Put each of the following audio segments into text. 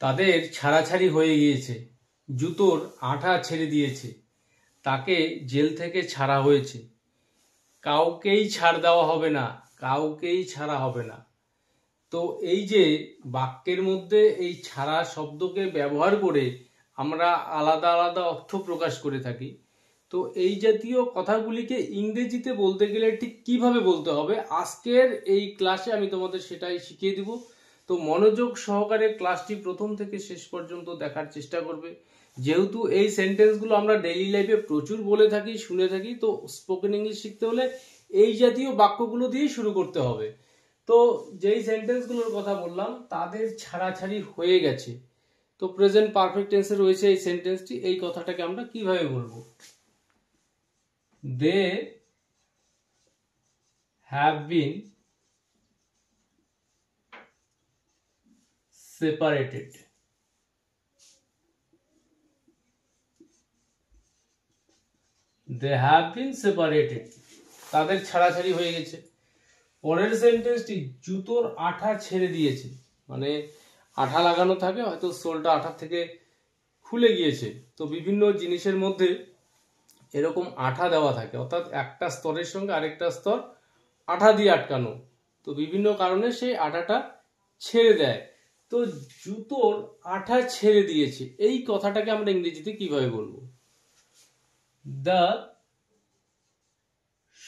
তাদের ছাড়াছাড়ি হয়ে গিয়েছে, জুতোর আঠা ছেড়ে দিয়েছে, তাকে জেল থেকে ছাড়া হয়েছে, কাউকেই ছাড় দেওয়া হবে না, কাউকেই ছাড়া হবে না। তো এই যে বাক্যের মধ্যে এই ছাড়া শব্দকে ব্যবহার করে আমরা আলাদা আলাদা অর্থ প্রকাশ করে থাকি। তো এই জাতীয় কথাগুলিকে ইংরেজিতে বলতে গেলে ঠিক কিভাবে বলতে হবে, আজকের এই ক্লাসে আমি তোমাদের সেটাই শিখিয়ে দিব। তো মনোযোগ সহকারে ক্লাসটি প্রথম থেকে শেষ পর্যন্ত দেখার চেষ্টা করবে। যেহেতু এই সেন্টেন্সগুলো আমরা ডেইলি লাইফে প্রচুর বলে থাকি, শুনে থাকি, তো স্পোকেন ইংলিশ শিখতে হলে এই জাতীয় বাক্যগুলো দিয়েই শুরু করতে হবে। তো যেই সেন্টেন্সগুলোর কথা বললাম, তাদের ছাড়াছাড়ি হয়ে গেছে, তো প্রেজেন্ট পারফেক্ট টেন্সে রয়েছে এই সেন্টেন্সটি। এই কথাটাকে আমরা কিভাবে বলবো? They have been separated. They have been separated, তাদের ছাড়াছাড়ি হয়ে গেছে। পরের সেন্টেন্সটি জুতোর আঠা ছেড়ে দিয়েছে, মানে আঠা লাগানো থাকে, হয়তো সোলটা আঠা থেকে খুলে গিয়েছে। তো বিভিন্ন জিনিসের মধ্যে এরকম আঠা দেওয়া থাকে, অর্থাৎ একটা স্তরের সঙ্গে আরেকটা স্তর আঠা দিয়ে আটকানো। তো বিভিন্ন কারণে সেই আঠাটা ছেড়ে দেয়। তো জুতোর আঠা ছেড়ে দিয়েছে, এই কথাটাকে আমরা ইংরেজিতে কিভাবে বলবো? The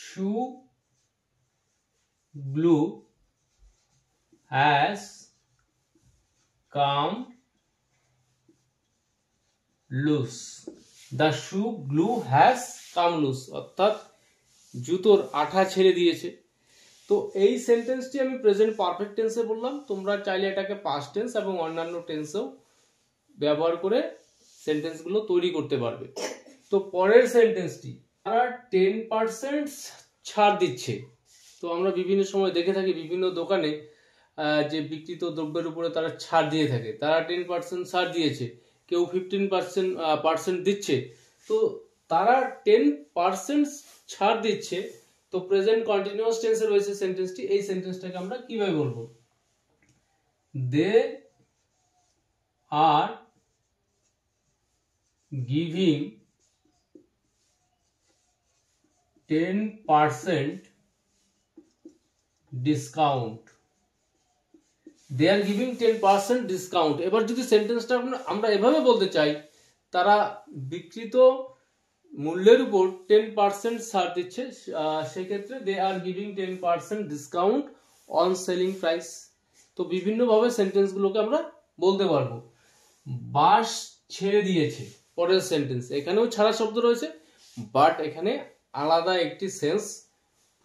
shoe glue has come loose. The shoe glue has come loose, অর্থাৎ জুতোর আঠা ছেড়ে দিয়েছে। তো এই সেন্টেন্সটি আমি প্রেজেন্ট পারফেক্ট টেন্সে বললাম, তোমরা চাইলে এটাকে পাস্ট টেন্স এবং অন্যান্য টেন্সেও ব্যবহার করে সেন্টেন্সগুলো তৈরি করতে পারবে। তো পরের সেন্টেন্সটি, তারা 10% ছাড় দিচ্ছে। তো আমরা বিভিন্ন সময় দেখে থাকি বিভিন্ন দোকানে যে বিক্রিত দ্রব্যের উপরে তারা ছাড় দিয়ে থাকে, তারা 10% ছাড় দিয়েছে, কেউ 15% দিচ্ছে। তো তারা 10% ছাড় দিচ্ছে। তো প্রেজেন্ট কন্টিনিউয়াস টেন্সে রয়েছে সেন্টেন্সটি, এই সেন্টেন্সটাকে আমরা কিভাবে বলবো? They are giving 10% discount. They are giving 10% discount. এবার যদি সেন্টেন্সটা আমরা এভাবে বলতে চাই, তারা বিক্রিত মূল্যের উপর 10% ছাড় দিচ্ছে, সেক্ষেত্রে they are giving 10% discount on selling price. তো বিভিন্নভাবে সেন্টেন্সগুলোকে আমরা বলতে পারবো। বাস ছেড়ে দিয়েছে, পরের সেন্টেন্স, এখানেও ছাড়া শব্দ রয়েছে, বাট এখানে আলাদা একটি সেন্স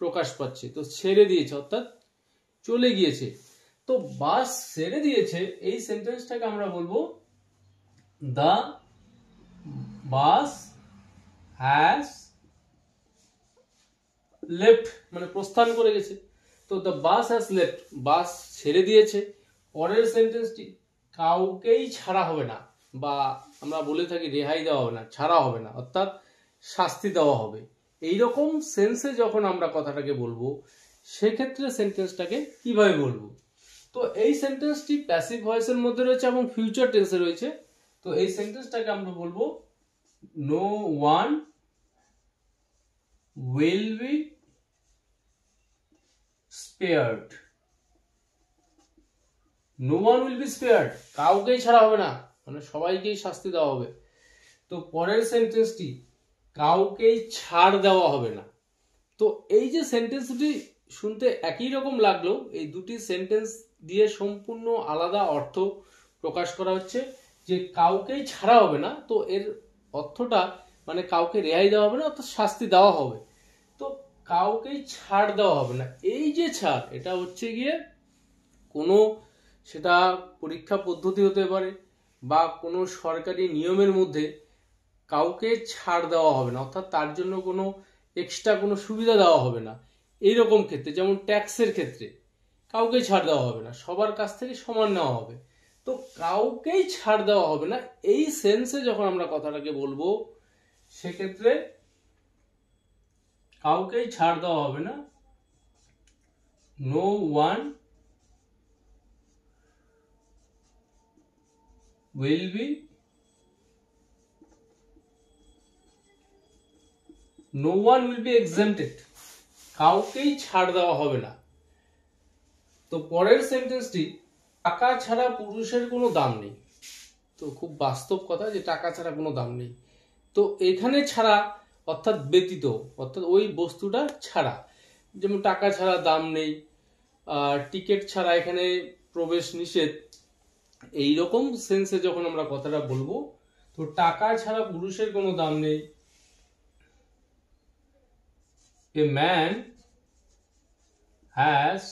প্রকাশ পাচ্ছে। তো ছেড়ে দিয়েছে অর্থাৎ চলে গিয়েছে। তো বাস ছেড়ে দিয়েছে, এই সেন্টেন্সটাকে আমরা বলবো দ্য বাস হ্যাজ লেফট, মানে প্রস্থান করে গেছে। তো দ্য বাস হ্যাজ লেফট, বাস ছেড়ে দিয়েছে। পরের সেন্টেন্সটি, কাউকেই ছাড়া হবে না, বা আমরা বলে থাকি রেহাই দেওয়া হবে না, ছাড়া হবে না, অর্থাৎ শাস্তি দেওয়া হবে। এইরকম সেন্সে যখন আমরা কথাটাকে বলবো, সেক্ষেত্রে সেন্টেন্সটাকে কিভাবে বলবো? তো এই সেন্টেন্সটি প্যাসিভ ভয়েসের মধ্যে রয়েছে এবং ফিউচার টেন্সে রয়েছে। তো এই সেন্টেন্সটাকে আমরা বলবো no one will be spared. No one will be spared, কাউকেই ছাড়া হবে না, মানে সবাইকেই শাস্তি দেওয়া হবে। তো পরের সেন্টেন্সটি, কাউকেই ছাড় দেওয়া হবে না। তো এই যে সেন্টেন্স দুটি শুনতে একই রকম লাগলো, এই দুটি সেন্টেন্স দিয়ে সম্পূর্ণ আলাদা অর্থ প্রকাশ করা হচ্ছে। যে কাউকেই ছাড়া হবে না, তো এর অর্থটা মানে কাউকে রেহাই দেওয়া হবে না, অর্থাৎ শাস্তি দেওয়া হবে। তো কাউকেই ছাড় দেওয়া হবে না, এই যে ছাড়, এটা হচ্ছে গিয়ে কোনো, সেটা পরীক্ষা পদ্ধতি হতে পারে বা কোনো সরকারি নিয়মের মধ্যে কাউকে ছাড় দেওয়া হবে না, অর্থাৎ তার জন্য কোনো এক্সট্রা কোনো সুবিধা দেওয়া হবে না। এইরকম ক্ষেত্রে, যেমন ট্যাক্সের ক্ষেত্রে কাউকে ছাড় দেওয়া হবে না, সবার কাছ থেকে সমান নেওয়া হবে। তো কাউকেই ছাড় দেওয়া হবে না, এই সেন্সে যখন আমরা কথাটাকে বলবো, সেক্ষেত্রে কাউকেই ছাড় দেওয়া হবে না, no one will be no one will be exempted, কাউকেই ছাড় দেওয়া হবে না। তো পরের সেন্টেন্সটি, টাকা ছাড়া পুরুষের কোনো দাম নেই। তো খুব বাস্তব কথা যে টাকা ছাড়া কোনো দাম নেই। তো এখানে ছাড়া অর্থাৎ ব্যতীত, অর্থাৎ ওই বস্তুটা ছাড়া, যেমন টাকা ছাড়া দাম নেই, টিকিট ছাড়া এখানে প্রবেশ নিষেধ, এইরকম সেন্সে যখন আমরা কথাটা বলবো, তো টাকা ছাড়া পুরুষের কোনো দাম নেই। A man has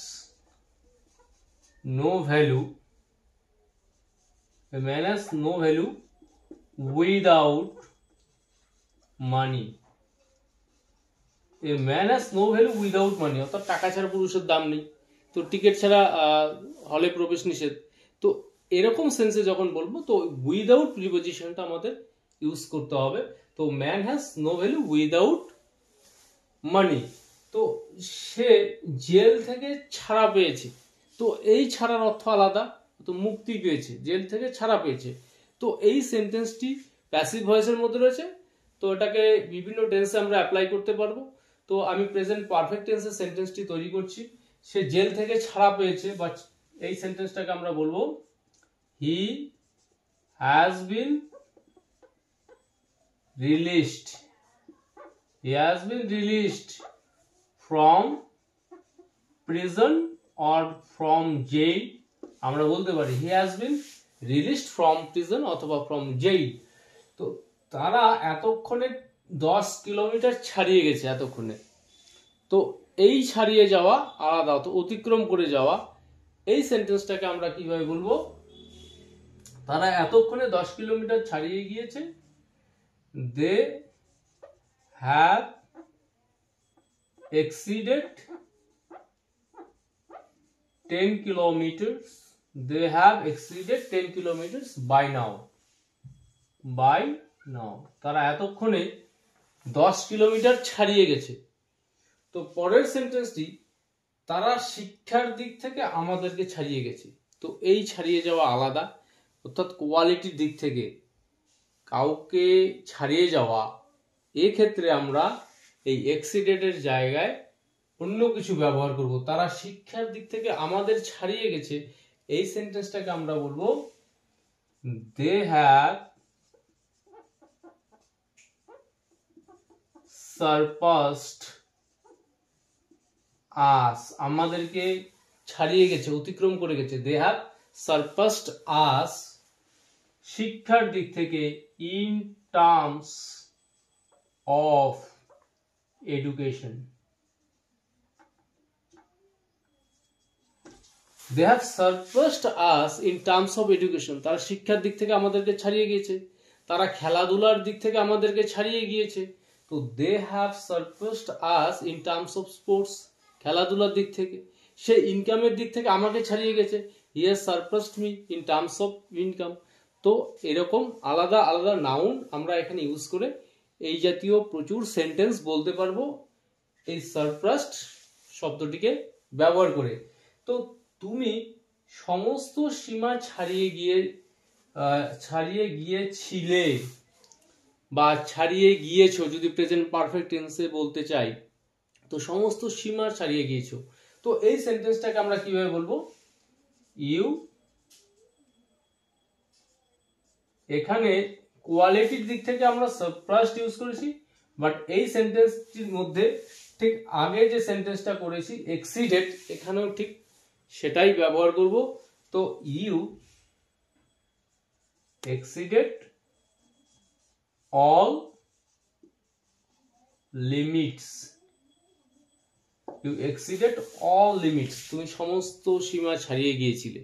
no value. A man has no value without money. A man has no value without money, অর্থাৎ টাকা ছাড়া পুরুষের দাম নেই, তো টিকিট ছাড়া হলে প্রবেশ নিষেধ। তো এরকম সেন্সে যখন বলবো, তো উইদাউট প্রিপোজিশনটা আমাদের ইউজ করতে হবে। তো man has no value without money. তো সে জেল থেকে ছাড়া পেয়েছে, তো এই ছাড়ার অর্থ আলাদা, তো মুক্তি পেয়েছে, জেল থেকে ছাড়া পেয়েছে। তো এই সেন্টেন্সটি প্যাসিভ ভয়েসের মধ্যে রয়েছে, তো এটাকে বিভিন্ন টেন্সে আমরা অ্যাপ্লাই করতে পারবো। তো আমি প্রেজেন্ট পারফেক্ট টেন্সে সেন্টেন্সটি তৈরি করছি। সে জেল থেকে ছাড়া পেয়েছে, বা এই সেন্টেন্সটাকে আমরা বলবো he has been released. He has been released from prison or from jail, আমরা বলতে পারি he has been released from prison অথবা from jail। তো তারা এতক্ষণে 10 কিলোমিটার ছাড়িয়ে গেছে এতক্ষণে। তো এই ছাড়িয়ে যাওয়া আলাদা, তো অতিক্রম করে যাওয়া, এই সেন্টেন্সটাকে আমরা কিভাবে বলবো, তারা এতক্ষণে 10 কিলোমিটার ছাড়িয়ে গিয়েছে, they have exceeded 10 kilometers. They have exceeded 10 kilometers by now. By now, তারা এতক্ষণে 10 কিলোমিটার ছাড়িয়ে গেছে। তো পরের সেন্টেন্সটি, তারা শিক্ষার দিক থেকে আমাদেরকে ছাড়িয়ে গেছে। তো এই ছাড়িয়ে যাওয়া আলাদা, অর্থাৎ কোয়ালিটির দিক থেকে কাউকে ছাড়িয়ে যাওয়া, এক্ষেত্রে আমরা এই এক্সিডেন্টের জায়গায় অন্য কিছু ব্যবহার করব। তারা শিক্ষার দিক থেকে আমাদের ছাড়িয়ে গেছে, এই সেন্টেন্সটাকে আমরা বলবো they have surpassed us, আমাদেরকে ছাড়িয়ে গেছে, অতিক্রম করে গেছে। they have surpassed us শিক্ষার দিক থেকে in terms of education. They have surpassed us in terms of education. তারা শিক্ষার দিক থেকে আমাদেরকে ছাড়িয়ে গিয়েছে, তারা খেলাধুলার দিক থেকে আমাদেরকে ছাড়িয়ে গিয়েছে। তো they have surpassed us in terms of sports, খেলাধুলার দিক থেকে। সে ইনকামের দিক থেকে আমাকে ছাড়িয়ে গেছে, he has surpassed me in terms of income। তো এরকম আলাদা আলাদা নাউন আমরা এখানে ইউজ করে এই জাতীয় প্রচুর সেন্টেন্স বলতে পারবো এই সারপ্রাসড শব্দটিকে ব্যবহার করে। তো তুমি সমস্ত সীমা ছাড়িয়ে গিয়েছিলে বা ছাড়িয়ে গিয়েছো, যদি প্রেজেন্ট পারফেক্ট টেন্সে বলতে চাই, তো সমস্ত সীমা ছাড়িয়ে গিয়েছো। তো এই সেন্টেন্সটাকে আমরা কিভাবে বলবো, ইউ, এখানে কোয়ালিটির দিক থেকে আমরা সারপ্রাসড ইউজ করেছি, বাট এই সেন্টেন্সটির মধ্যে ঠিক আগে যে সেন্টেন্সটা করেছি এক্সিডেড, এখানেও ঠিক সেটাই ব্যবহার করব। তো you exceeded all limits, you exceeded all limits, তুমি সমস্ত সীমা ছাড়িয়ে গিয়েছিলে।